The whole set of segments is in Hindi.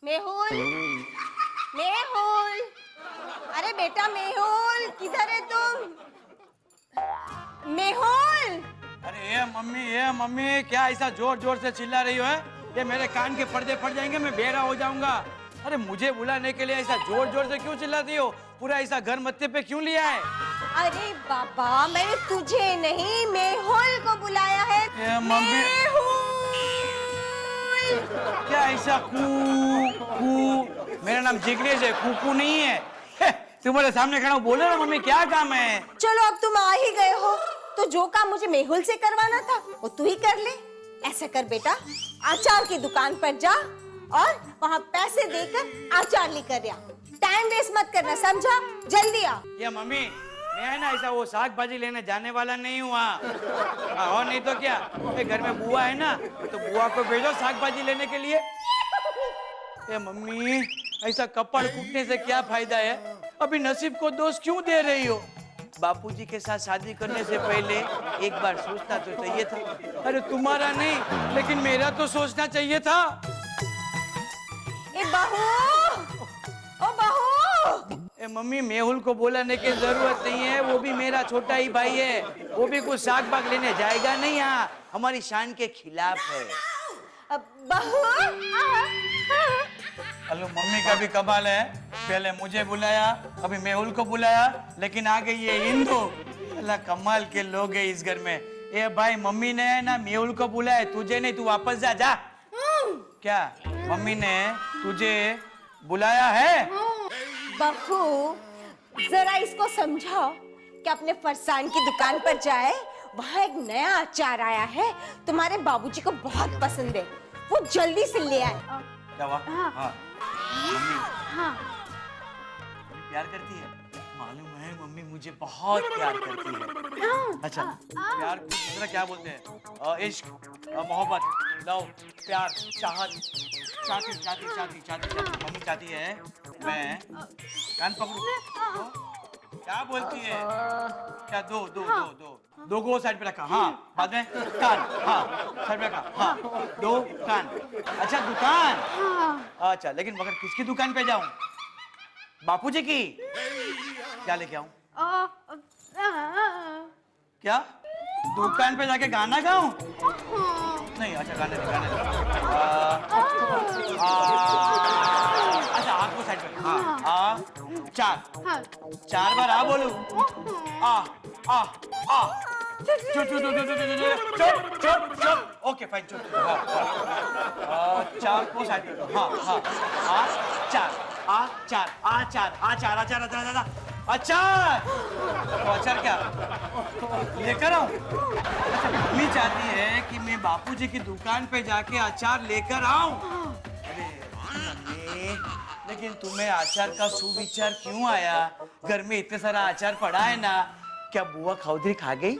मेहुल, मेहुल, अरे बेटा मेहुल, किधर है तुम? मेहुल! अरे ये मम्मी क्या ऐसा जोर जोर से चिल्ला रही हो है? ये मेरे कान के पर्दे फट जाएंगे, मैं बेरा हो जाऊंगा। अरे मुझे बुलाने के लिए ऐसा जोर जोर से क्यों चिल्लाती हो? पूरा ऐसा घर मत्थे पे क्यों लिया है? अरे बाबा, मैंने तुझे नहीं मेहुल को बुलाया है। ये मम्मी क्या ऐसा मेरा नाम जिग्नेश है, कूकू नहीं है। तुम्हारे सामने खड़ा बोलो ना मम्मी, क्या काम है? चलो अब तुम आ ही गए हो तो जो काम मुझे मेहुल से करवाना था वो तू ही कर ले। ऐसा कर बेटा, अचार की दुकान पर जा और वहाँ पैसे देकर अचार लेकर आ। टाइम वेस्ट मत करना, समझा? जल्दी आ। ये मम्मी, मैं ना ऐसा वो साग भाजी लेने जाने वाला नहीं हुआ। और नहीं तो क्या, घर में बुआ है ना, तो बुआ को भेजो साग भाजी लेने के लिए। ये मम्मी, ऐसा कपड़ कूटने से क्या फायदा है? अभी नसीब को दोष क्यों दे रही हो? बापूजी के साथ शादी करने से पहले एक बार सोचना तो चाहिए था। अरे तुम्हारा नहीं, लेकिन मेरा तो सोचना चाहिए था। ए बहू, ओ बहू! ए मम्मी, मेहुल को बुलाने की जरूरत नहीं है, वो भी मेरा छोटा ही भाई है। वो भी कुछ साग बाग लेने जाएगा नहीं, यहाँ हमारी शान के खिलाफ है। बहू! हेलो, मम्मी का भी कमाल है, पहले मुझे बुलाया, अभी मेहुल को बुलाया, लेकिन आ गई ये हिंदू। अल्लाह, कमाल के लोग हैं इस घर में। ए भाई, मम्मी ने ना मेहुल को बुलाया, तुझे नहीं, तू वापस जा। जा। क्या मम्मी ने तुझे बुलाया है? बहू, जरा इसको समझाओ कि अपने फरसान की दुकान पर जाए, वहाँ एक नया अचार आया है, तुम्हारे बाबूजी को बहुत पसंद है, वो जल्दी से ले आए। क्या हुआ? हाँ। मम्मी प्यार करती है, मालूम है मम्मी मुझे बहुत प्यार करती है। अच्छा, प्यार को दूसरा क्या बोलते हैं? इश्क, मोहब्बत, लव, प्यार, चाहत, चाहती। मम्मी चाहती है मैं कान पकड़ूं, क्या बोलती है? क्या? दो को साइड पे रखा, हाँ, बाद में कान, हाँ, साइड पे रखा, हाँ, दो कान। अच्छा, दुकान। अच्छा, लेकिन मगर किसकी दुकान पे जाऊं? बापूजी की? क्या लेके आऊं? क्या दुकान पे जाके गाना गाऊं? नहीं, अच्छा गाना नहीं। अच्छा, आँख को साइड पे, हाँ, चार बार आ बोलू। चुप। ओके फाइन, चुप। चार को साइड पे, हाँ, चार। अचार। तो अचार क्या लेकर आऊं? अच्छा, मम्मी चाहती है कि मैं बापूजी की दुकान पे जाके अचार लेकर आऊं। अरे मम्मी, लेकिन तुम्हें अचार का सुविचार क्यों आया? घर में इतने सारा अचार पड़ा है ना, क्या बुआ खाउदरी खा गई?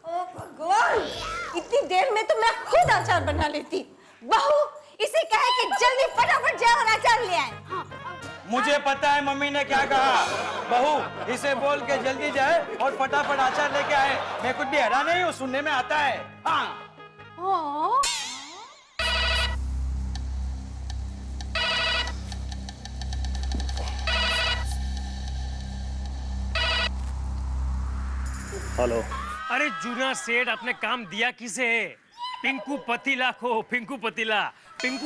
ओ भगवान, इतनी देर में तो मैं खुद अचार बना लेती। बहू, इसे कहे कि जल्दी फटाफट जाए और अचार ले आए। मुझे पता है मम्मी ने क्या कहा। बहू, इसे बोल के जल्दी जाए और फटाफट अचार लेके आए। मैं कुछ भी हैरान नहीं हूँ, सुनने में आता है। हाँ। हेलो। अरे जूना सेठ, अपने काम दिया किसे है? पिंकू पतीला को। पिंकू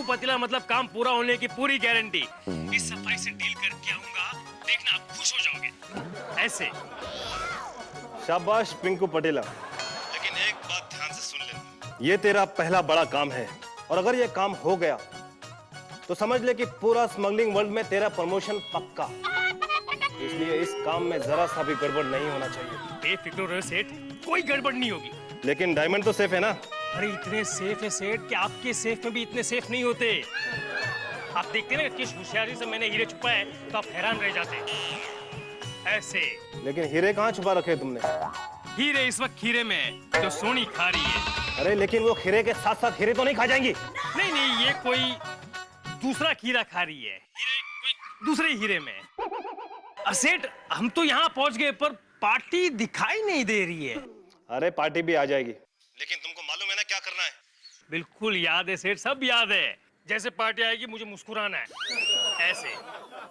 पतीला मतलब काम पूरा होने की पूरी गारंटी। इस सफाई से डील करके आऊंगा, देखना आप खुश हो जाओगे। ऐसे। शाबाश पिंकू पटेला, लेकिन एक बात ध्यान से सुन ले, ये तेरा पहला बड़ा काम है, और अगर ये काम हो गया तो समझ ले कि पूरा स्मगलिंग वर्ल्ड में तेरा प्रमोशन पक्का। इसलिए इस काम में जरा सा भी गड़बड़ नहीं होना चाहिए। बेफिक्र रहो सेठ, कोई गड़बड़ नहीं होगी। लेकिन डायमंड तो सेफ है ना? अरे इतने सेफ है सेठ कि आपके सेफ में भी इतने सेफ नहीं होते। आप देखते ना किस होशियारी से मैंने हीरे छुपाए, तो आप हैरान रह जाते। ऐसे। लेकिन हीरे कहाँ छुपा रखे तुमने? हीरे इस वक्त खीरे में है, जो सोनी खा रही है। अरे लेकिन वो खीरे के साथ साथ हीरे तो नहीं खा जाएंगी? नहीं, ये कोई दूसरा खीरा खा रही है, हीरे कोई दूसरे हीरे में। सेठ, हम तो यहाँ पहुंच गए, पर पार्टी दिखाई नहीं दे रही है। अरे पार्टी भी आ जाएगी, लेकिन तुमको मालूम है ना क्या करना है? बिल्कुल याद है सेठ, सब याद है। जैसे पार्टी आएगी मुझे मुस्कुराना है, ऐसे।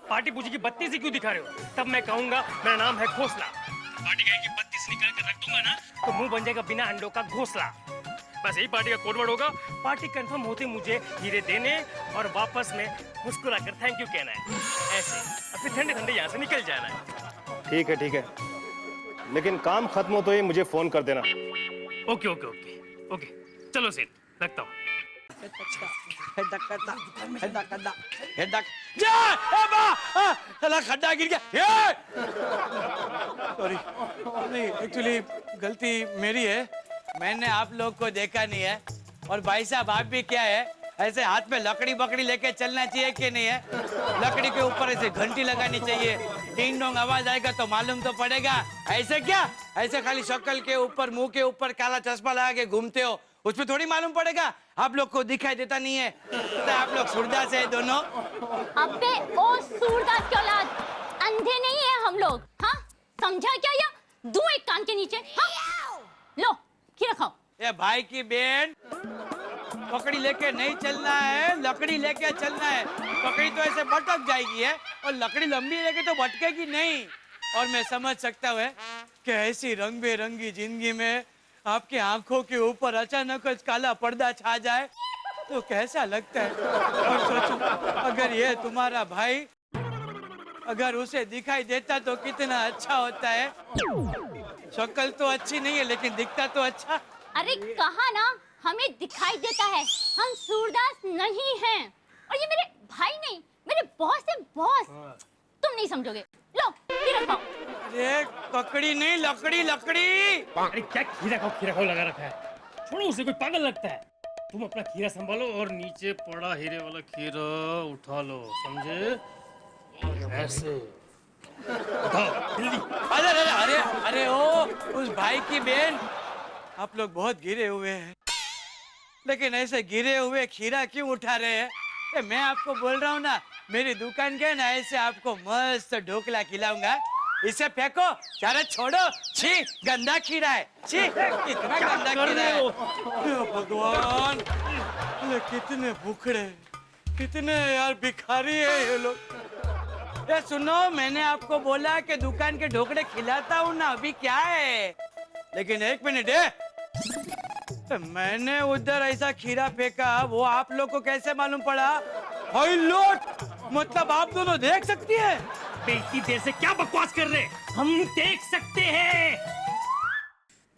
पार्टी पूछेगी बत्ती से क्यों दिखा रहे हो, तब मैं कहूंगा मेरा नाम है घोंसला। पार्टी कहेगी बत्ती से निकाल कर रख दूंगा ना, तो मुंह बन जाएगा बिना अंडों का घोंसला। बस यही पार्टी का कोडवर्ड होगा। पार्टी कंफर्म होते मुझे हीरे देने और वापस में मुस्कुरा कर थैंक यू कहना है, ऐसे। और फिर ठंडे ठंडे यहाँ से निकल जाना है। ठीक है, लेकिन काम खत्म हो तो ही मुझे फोन कर देना। ओके ओके ओके ओके, चलो सेठ, रखता हूँ। खड्डा गिर गया। सॉरी, नहीं एक्चुअली गलती मेरी है, मैंने आप लोग को देखा नहीं है। और भाई साहब आप भी क्या है, ऐसे हाथ में लकड़ी बकड़ी लेके चलना चाहिए कि नहीं है? लकड़ी के ऊपर ऐसे घंटी लगानी चाहिए, टिंग डोंग आवाज आएगा तो मालूम तो पड़ेगा। ऐसे क्या, ऐसे खाली शक्ल के ऊपर मुंह के ऊपर काला चश्मा लगा के घूमते हो, उसमें थोड़ी मालूम पड़ेगा? आप लोग को दिखाई देता नहीं है तो आप लोग सूरदास है दोनों। अबे ओ सूरदास की औलाद, अंधे नहीं है हम लोग, हाँ समझा क्या? या दूं एक कान के नीचे, हाँ लो खीरा खाओ। ये भाई की बेन, पकड़ी लेके नहीं चलना है, लकड़ी लेके चलना है। पकड़ी तो ऐसे भटक जाएगी है, और लकड़ी लंबी लेके तो भटकेगी नहीं। और मैं समझ सकता हूँ कि ऐसी रंग बेरंगी जिंदगी में आपकी आंखों के ऊपर अचानक काला पर्दा छा जाए तो कैसा लगता है। और सोचो अगर ये तुम्हारा भाई, अगर उसे दिखाई देता तो कितना अच्छा होता है। शक्ल तो अच्छी नहीं है लेकिन दिखता तो अच्छा। अरे कहा ना हमें दिखाई देता है, हम सूरदास नहीं हैं। और ये मेरे भाई नहीं, मेरे बॉस है, बॉस। तुम नहीं समझोगे, लो खीरा खाओ। अरे पकड़ी नहीं, लकड़ी लकड़ी। अरे क्या खीरा खाओ लगा रखा है, छोड़ो उसे, कोई पागल लगता है। तुम अपना खीरा संभालो और नीचे पड़ा हीरे वाला खीरा उठा लो, समझे? ऐसे उठाओ जल्दी। अरे अरे अरे अरे ओ उस भाई की बेन, आप लोग बहुत गिरे हुए हैं, लेकिन ऐसे गिरे हुए खीरा क्यों उठा रहे हैं? मैं आपको बोल रहा हूँ ना, मेरी दुकान के ना ऐसे आपको मस्त ढोकला खिलाऊंगा। इसे फेंको, अरे छोड़ो, छी गंदा खीरा है, छी इतना गंदा खीरा है। भगवान, ये कितने भूखड़े, कितने यार भिखारी है ये लोग। ये सुनो, मैंने आपको बोला कि दुकान के ढोकले खिलाता हूँ ना, अभी क्या है? लेकिन एक मिनट है, मैंने उधर ऐसा खीरा फेंका, वो आप लोग को कैसे मालूम पड़ा? हाय लोट, मतलब आप दोनों देख सकती है? इतनी देर से क्या बकवास कर रहे, हम देख सकते हैं।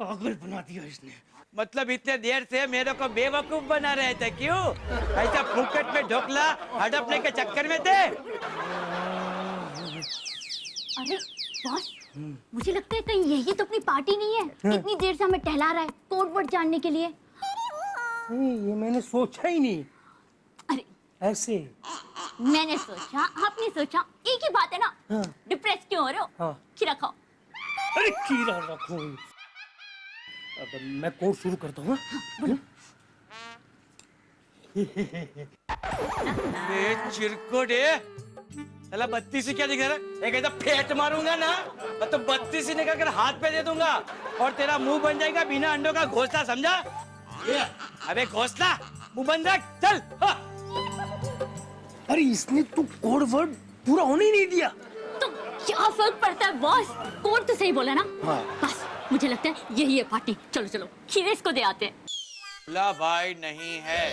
पागल बना दिया इसने। मतलब इतने देर से मेरे को बेवकूफ बना रहे थे, क्यों? ऐसा फुकट में ढोकला हड़पने के चक्कर में थे? अरे बॉस, मुझे लगता है कहीं यही तो अपनी पार्टी नहीं है। इतनी देर से हमें टहला रहा है कोड वर्ड जानने के लिए। नहीं, ये मैंने सोचा ही नहीं। अरे ऐसे मैंने सोचा, आपने सोचा, एक ही बात है ना। हाँ। डिप्रेस क्यों हो रहे हो? हाँ। खीरा खाओ। अरे खीरा रखो। अब मैं कोड शुरू करता हूँ। चिरकुटे, साला बत्ती से क्या दिखा रहा है? एक ऐसा फेंट मारूंगा ना, तो बत्ती से निकाल कर हाथ पे दे दूंगा और तेरा मुंह बन जाएगा बिना अंडों का घोंसला, समझा? अबे घोंसला, मुंह बंद रख, चल। हाँ। अरे इसने तो कोड वर्ड पूरा होने ही नहीं दिया। तो क्या फर्क पड़ता है बॉस, कोड तो सही बोला ना। हाँ। बस मुझे लगता है यही है पार्टी। चलो चलो खीरे इसको दे आते हैं। भोला भाई नहीं है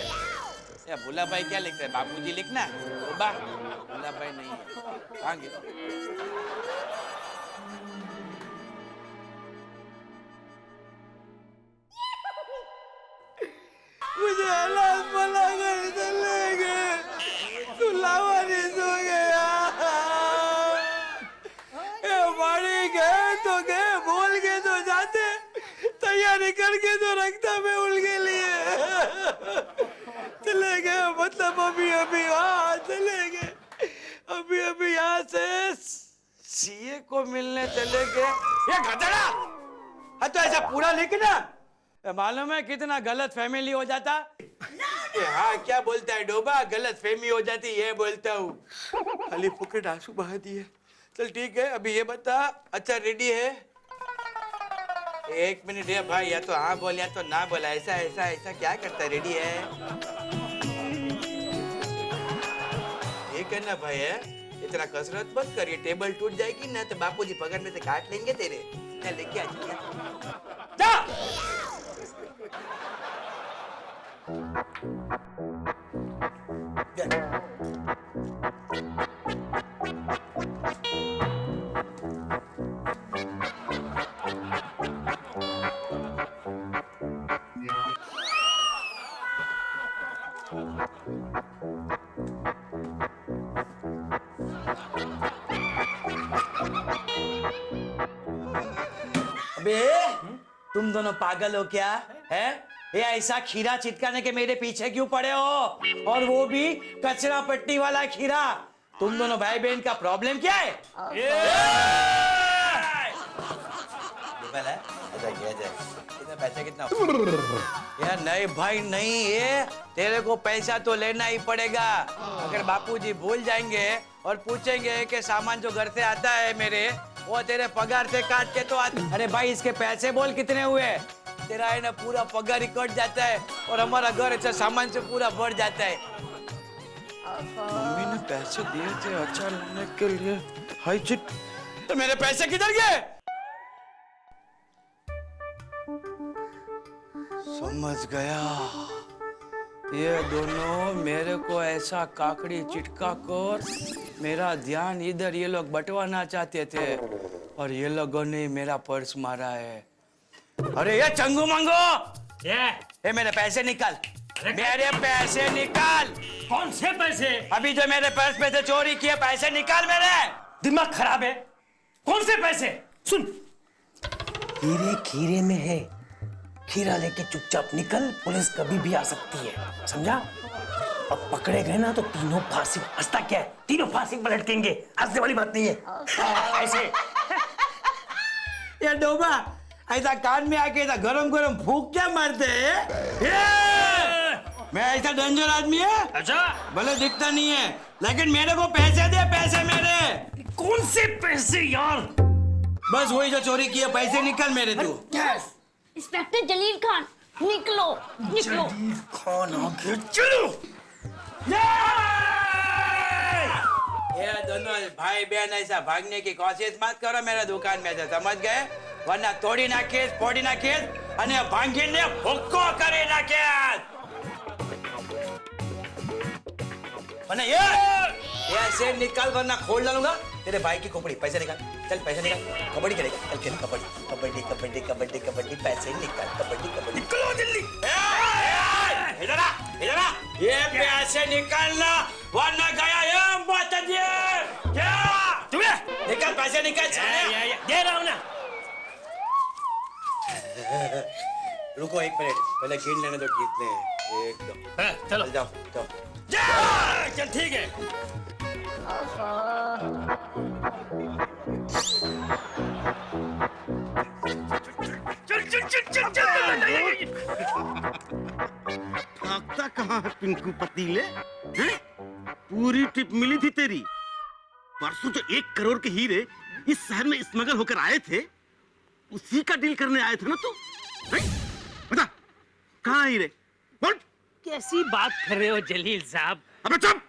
या भोला भाई क्या लिखते हैं? बाबूजी लिखना है। भोला भाई नहीं है, कहाँ गया? मुझे हालात भला कर चले गए, तू लावारिस हो गया। बाड़ी गए तो गए, बोल के तो जाते, तैयारी करके तो रखता मैं उनके लिए। चले गए, मतलब अभी अभी हाँ चले गए, अभी अभी यहाँ से सीए को मिलने चले गए। ये गधड़ा, हाँ तो ऐसा पूरा लिखना। मालूम है कितना गलत फैमिली हो जाता? हाँ क्या बोलता है डोबा, गलत फहमी हो जाती, ये बोलता हूँ। खाली फुकट आंसू बहा दिए। चल ठीक है, अभी ये बता, अच्छा रेडी है? एक मिनट है भाई, या तो हाँ बोल या तो ना बोला, ऐसा ऐसा ऐसा क्या करता है? रेडी है? ठीक है ना भाई है? इतना कसरत मत करिए, टेबल टूट जाएगी ना तो बापूजी पगार में से काट लेंगे तेरे। चल लेके आ जा। अबे तुम दोनों पागल हो क्या है? ये ऐसा खीरा चिटकाने के मेरे पीछे क्यों पड़े हो? और वो भी कचरा पट्टी वाला खीरा। तुम दोनों भाई बहन का प्रॉब्लम क्या है? पैसा कितना? यार नहीं भाई नहीं, ये तेरे को पैसा तो लेना ही पड़ेगा। अगर बापूजी भूल जाएंगे और पूछेंगे कि सामान जो घर से आता है मेरे, वो तेरे पगार से काट के तो अरे भाई इसके पैसे बोल कितने हुए? तेरा है ना पूरा पगार ही कट जाता है और हमारा घर अच्छा सामान से पूरा भर जाता है। मम्मी ने पैसे दिए थे अचार लाने के लिए। हाय चिट, तो मेरे पैसे किधर गए? समझ गया, ये दोनों मेरे को ऐसा काकड़ी चिटका कर मेरा ध्यान इधर ये लोग बंटवाना चाहते थे और ये लोगों ने मेरा पर्स मारा है। अरे ये चंगू मंगू, ये मेरे पैसे निकाल, मेरे पैसे निकाल। कौन से पैसे? अभी जो मेरे पर्स में से चोरी किए पैसे निकाल मेरे। दिमाग खराब है? कौन से पैसे? सुन, हीरे खीरे में है, खीरा लेके चुपचाप निकल, पुलिस कभी भी आ सकती है, समझा? अब पकड़े गए ना तो तीनों फांसी। हंसता क्या है? तीनों फांसी पर लटकेंगे, हंसने वाली बात नहीं है। ऐसे ये डोबा ऐसा कान में आके ऐसा गरम गरम फूक क्या मारते हैं? मैं ऐसा डेंजर आदमी है? अच्छा, भले दिखता नहीं है लेकिन मेरे को पैसे दे, पैसे मेरे। कौन से पैसे यार? बस वही जो चोरी किया, पैसे निकल मेरे तू। इंस्पेक्टर जलील खान, निकलो निकलो। खान आ गया, चलो। ये दोनों भाई बहन ऐसा भागने की कोशिश मत करो मेरे दुकान में से, समझ गए? वरना तोड़ी ना केस, फोड़ी ना केस અને ભાંગીને ભૂક્કો કરી નાખે। અને ये ऐसे निकाल वरना खोल डालूंगा तेरे भाई की खोपड़ी। पैसे निकाल, चल पैसे निकाल। कबड्डी खेलेगा, चल खेल कबड्डी। कबड्डी कबड्डी कबड्डी कबड्डी, पैसे निकाल, कबड्डी कबड्डी। निकलो जल्दी, इधर आ, इधर आ। ये पैसे निकालना वरना गया ये मत दिए। क्या तुम्हें निकाल, पैसे निकाल। दे रहा हूँ ना। रुको एक मिनट, पहले गिन लेने दो कितने हैं। एक दो, चलो जाओ जाओ। चल ठीक है। चल चल चल चल चल। भागता कहाँ है पिंकू पतीले? हैं? पूरी टिप मिली थी तेरी। परसों जो 1 करोड़ के हीरे इस शहर में स्मगल होकर आए थे, उसी का डील करने आए थे ना तू? बता कहाँ हीरे? बोल। कैसी बात कर रहे हो जलील साहब? अबे चुप!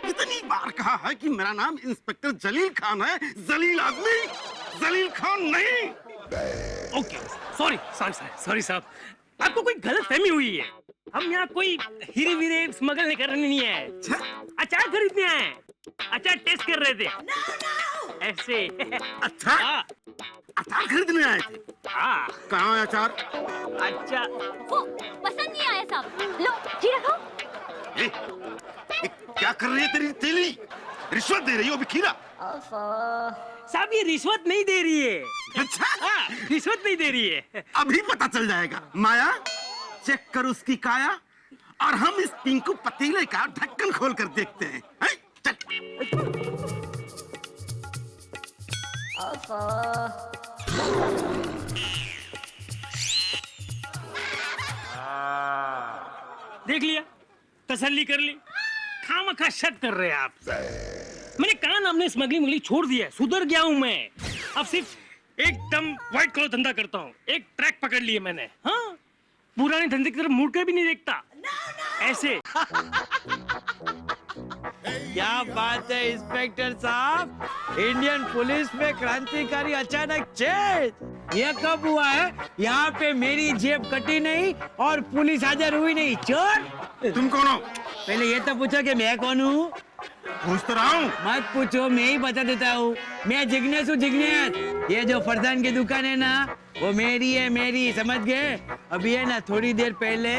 इतनी बार कहा है कि मेरा नाम इंस्पेक्टर जलील खान है, जलील आदमी, जलील खान नहीं। ओके, सॉरी सॉरी साहब, आपको कोई गलतफहमी हुई है। हम यहाँ कोई हीरे वीरे स्मगल नहीं करने नहीं है, अचार खरीदने आए। अचार टेस्ट कर रहे थे। ऐसे। अच्छा, अचार खरीदने आए थे? हाँ। कहाँ है अचार? अच्छा, वो पसंद नहीं आया साहब, लो खीरा खाओ। ए, क्या कर रही है तेरी तेली? रिश्वत दे रही हो अभी खीरा? साहब ये रिश्वत नहीं दे रही है। अच्छा, हाँ, रिश्वत नहीं दे रही है। अभी पता चल जाएगा। माया, चेक कर उसकी काया और हम इस पिंकू पतीले का ढक्कन खोल कर देखते हैं। हैं? चल। देख लिया, तसल्ली कर ली। खामखा शक कर रहे हैं आप। मैंने कहा ना, हमने स्मगलिंग छोड़ दिया है, सुधर गया हूं मैं। अब सिर्फ एकदम व्हाइट कॉलर धंधा करता हूँ। एक ट्रैक पकड़ लिए मैंने। हाँ, पुराने धंधे की तरफ मुड़ कर भी नहीं देखता। ऐसे क्या बात है इंस्पेक्टर साहब, इंडियन पुलिस में क्रांतिकारी अचानक चेंज। ये कब हुआ है? यहाँ पे मेरी जेब कटी नहीं और पुलिस हाजिर हुई नहीं। चोर तुम कौन हो? पहले ये तो पूछो कि मैं कौन हूँ। पूछ तो रहा हूँ। मत पूछो, मैं ही बता देता हूँ। मैं जिग्नेश हूँ, जिग्नेश। ये जो फरसान की दुकान है ना, वो मेरी है, मेरी, समझ गए? अभी है ना, थोड़ी देर पहले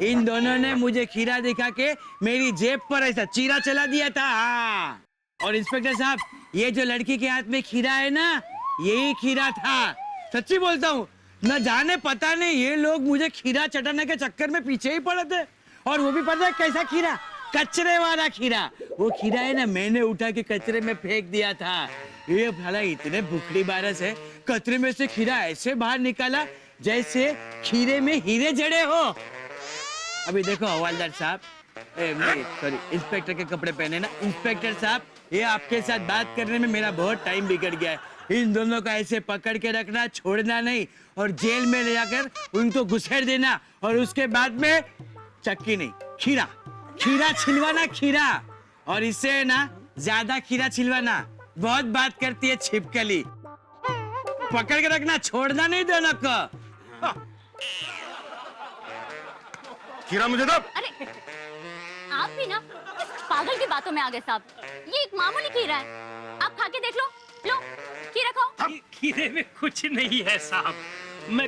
इन दोनों ने मुझे खीरा दिखा के मेरी जेब पर ऐसा चीरा चला दिया था। हाँ। और इंस्पेक्टर साहब, ये जो लड़की के हाथ में खीरा है ना, यही खीरा था। सच्ची बोलता हूँ, न जाने पता नहीं ये लोग मुझे खीरा चटाने के चक्कर में पीछे ही पड़े थे। और वो भी पता है कैसा खीरा? कचरे वाला खीरा। वो खीरा है ना, मैंने उठा के कचरे में फेंक दिया था। ये भला इतने भुखड़ी बारस है, कचरे में से खीरा ऐसे बाहर निकाला जैसे खीरे में हीरे जड़े हो। अभी देखो हवलदार साहब, सॉरी इंस्पेक्टर के कपड़े पहने ना। इंस्पेक्टर साहब, ये आपके साथ बात करने में मेरा बहुत टाइम बिगड़ गया है। इन दोनों का ऐसे पकड़ के रखना, छोड़ना नहीं, और जेल में ले जाकर उनको घुसेड़ देना, और उसके बाद में चक्की नहीं, खीरा खीरा छिलवाना, खीरा। और इससे ना ज्यादा खीरा छिलवाना, बहुत बात करती है छिपकली। पकड़ के रखना, छोड़ना नहीं दोनों को। खीरा मुझे दो। अरे आप भी ना इस पागल की बातों में आ गए साहब। ये एक मामूली खीरा है, आप खा के देख लो। लो खीरा खाओ। खीरे में कुछ नहीं है साहब। मैं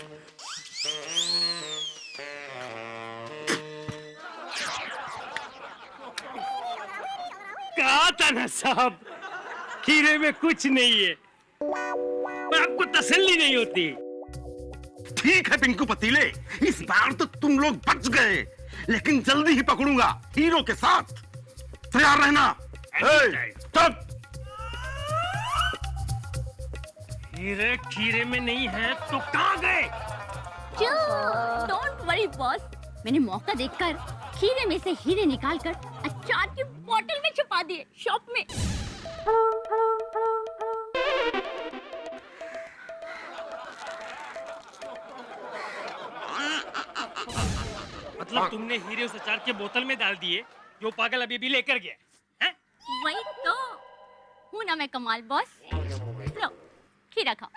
कहा था ना साहब, खीरे में कुछ नहीं है, पर आपको तसल्ली नहीं होती। ठीक है पिंकू पतीले, इस बार तो तुम लोग बच गए, लेकिन जल्दी ही पकड़ूंगा हीरो के साथ। तैयार रहना। चल। हीरे खीरे में नहीं है तो कहाँ गए? डोंट वरी बॉस, मैंने मौका देखकर खीरे में से हीरे निकालकर अचार की बोतल में छुपा दिए शॉप में। मतलब तुमने हीरे उस अचार के बोतल में डाल दिए जो पागल अभी भी लेकर गया है? वही तो हूँ ना मैं कमाल बॉस। लो खीरा खाओ।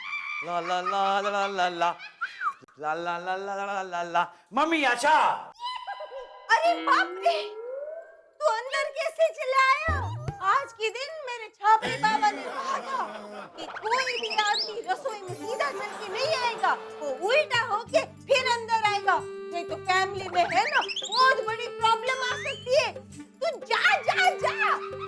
ला ला ला ला ला ला ला ला ला ला ला ला ला। मम्मी अच्छा। अरे बाप रे, तू अंदर कैसे चला आया? आज के दिन मेरे छापरे बाबा ने कहा था कि कोई भी आदमी रसोई में सीधा चल के नहीं आएगा, वो उल्टा होके फिर अंदर आएगा, नहीं तो फैमिली में है ना बहुत बड़ी प्रॉब्लम आ सकती है। तू जा जा जा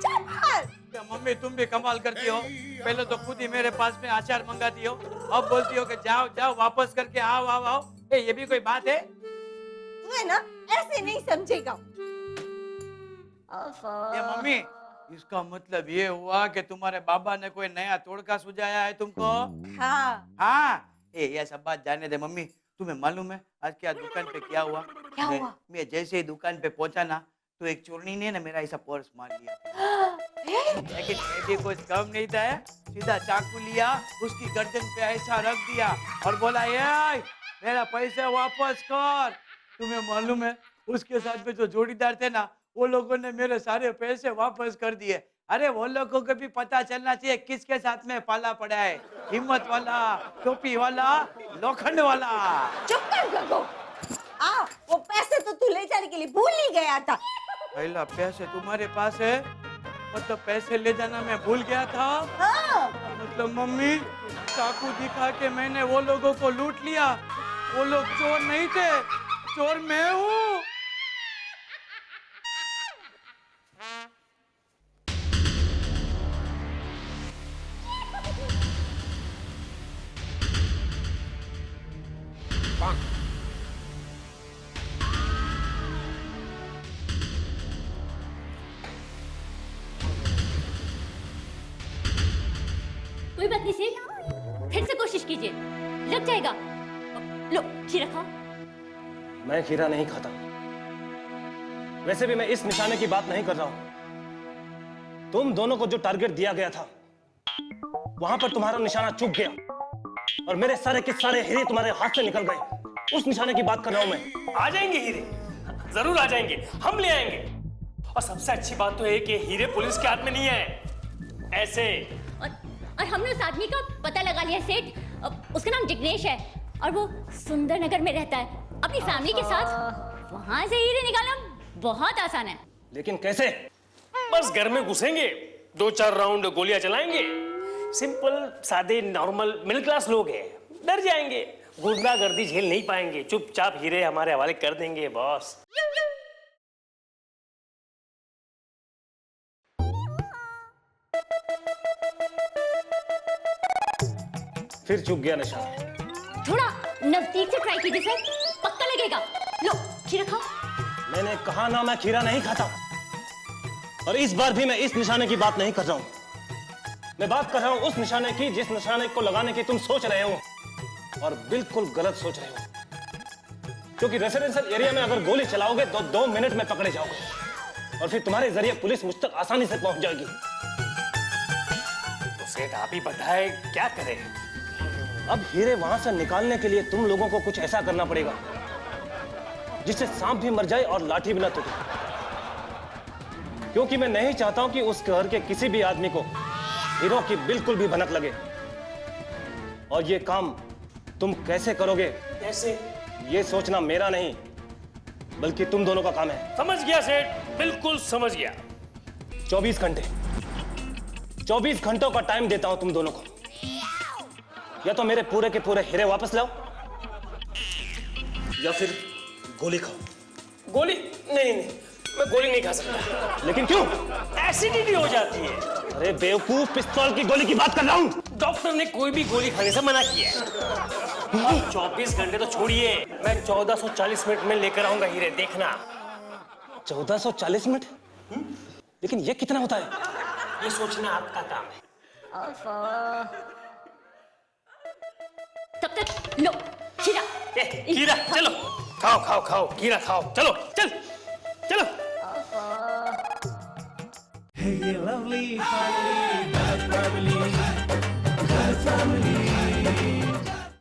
जा बाहर। क्या मम्मी तुम भी कमाल करती हो? पहले तो खुद ही मेरे पास में अचार मंगाती हो, अब बोलती हो कि जाओ जाओ वापस करके आओ आओ आओ। ये भी कोई बात है? तू है ना ऐसे नहीं समझेगा। ये मम्मी, इसका मतलब ये हुआ कि तुम्हारे बाबा ने कोई नया तोड़का सुझाया है तुमको? हाँ हाँ, ये सब बात जाने दे मम्मी। तुम्हें मालूम है आज क्या दुकान पे क्या हुआ? क्या हुआ? मैं जैसे ही दुकान पे पहुंचा ना, तो एक चोरनी ने ना मेरा ऐसा पर्स मार लिया। लेकिन मैं भी कुछ कम नहीं था, सीधा चाकू लिया, उसकी गर्दन पे ऐसा रख दिया और बोला, ये मेरा पैसे वापस कर। तुम्हें मालूम है उसके साथ में जो जोड़ीदार थे ना, वो लोगों ने मेरे सारे पैसे वापस कर दिए। अरे वो लोगों को भी पता चलना चाहिए किसके साथ में पाला पड़ा है, हिम्मत वाला, टोपी वाला, लोखंड वाला। चुप कर गगो। वो पैसे तो तू ले जाने के लिए भूल ही गया था। पहला पैसे तुम्हारे पास है, मतलब पैसे ले जाना मैं भूल गया था। हाँ। मतलब मम्मी चाकू दिखा के मैंने वो लोगों को लूट लिया। वो लोग चोर नहीं थे, चोर मैं हूँ। कोई बात नहीं सेठ, फिर से कोशिश कीजिए, लग जाएगा। लो खीरा खाओ। मैं खीरा नहीं खाता। वैसे भी मैं इस निशाने की बात नहीं कर रहा हूं। तुम दोनों को जो टारगेट दिया गया था, वहां पर तुम्हारा निशाना चूक गया और मेरे सारे के सारे हीरे तुम्हारे हाथ से निकल गए। उस निशाने की बात कर रहा हूं मैं। आ जाएंगे हीरे, जरूर आ जाएंगे, हम ले आएंगे। और सबसे अच्छी बात तो है कि हीरे पुलिस के हाथ में नहीं है, ऐसे। और हमने उस आदमी का पता लगा लिया सेठ, उसका नाम जिग्नेश है और वो सुंदर नगर में रहता है अपनी फैमिली के साथ। वहां से हीरे निकालना बहुत आसान है। लेकिन कैसे? बस घर में घुसेंगे, 2-4 राउंड गोलियां चलाएंगे। सिंपल सादे नॉर्मल मिडिल क्लास लोग हैं, डर जाएंगे, गुंडागर्दी झेल नहीं पाएंगे, चुपचाप हीरे हमारे हवाले कर देंगे बॉस। फिर चुक गया नशा। थोड़ा नजदीक से ट्राई कीजिए सर, पक्का लगेगा। लो खीरा खाओ। मैंने कहा ना मैं खीरा नहीं खाता, और इस बार भी मैं इस निशाने की बात नहीं कर रहा हूं। मैं बात कर रहा हूं उस निशाने की जिस निशाने को लगाने की तुम सोच रहे हो, और बिल्कुल गलत सोच रहे हो। क्योंकि रेसिडेंशियल एरिया में अगर गोली चलाओगे तो 2 मिनट में पकड़े जाओगे, और फिर तुम्हारे जरिए पुलिस मुझ तक आसानी से पहुंच जाएगी। तो सेठ आप ही बताए क्या करें? अब हीरे वहां से निकालने के लिए तुम लोगों को कुछ ऐसा करना पड़ेगा जिससे सांप भी मर जाए और लाठी भी ना टूटे। क्योंकि मैं नहीं चाहता हूं कि उस घर के किसी भी आदमी को हीरो की बिल्कुल भी भनक लगे। और ये काम तुम कैसे करोगे, कैसे? ये सोचना मेरा नहीं बल्कि तुम दोनों का काम है। समझ गया सेठ, बिल्कुल समझ गया। 24 घंटे 24 घंटों का टाइम देता हूं तुम दोनों को। या तो मेरे पूरे के पूरे हीरे वापस लाओ, या फिर गोली खाओ। गोली? नहीं, मैं गोली नहीं खा सकता। लेकिन क्यों? एसिडिटी हो जाती है। अरे बेवकूफ, पिस्तौल की गोली की बात कर रहा हूं। डॉक्टर ने कोई भी गोली खाने से मना किया है। 24 घंटे तो छोड़िए, मैं 1440 मिनट में लेकर आऊंगा हीरे, देखना। 1440 मिनट? लेकिन ये कितना होता है? ये सोचना आपका काम है। तब तक लो खीरा। कीरा, चलो खाओ खाओ खाओ, कीरा खाओ, चलो चल चलो। Hey, you lovely family, bad family, bad family.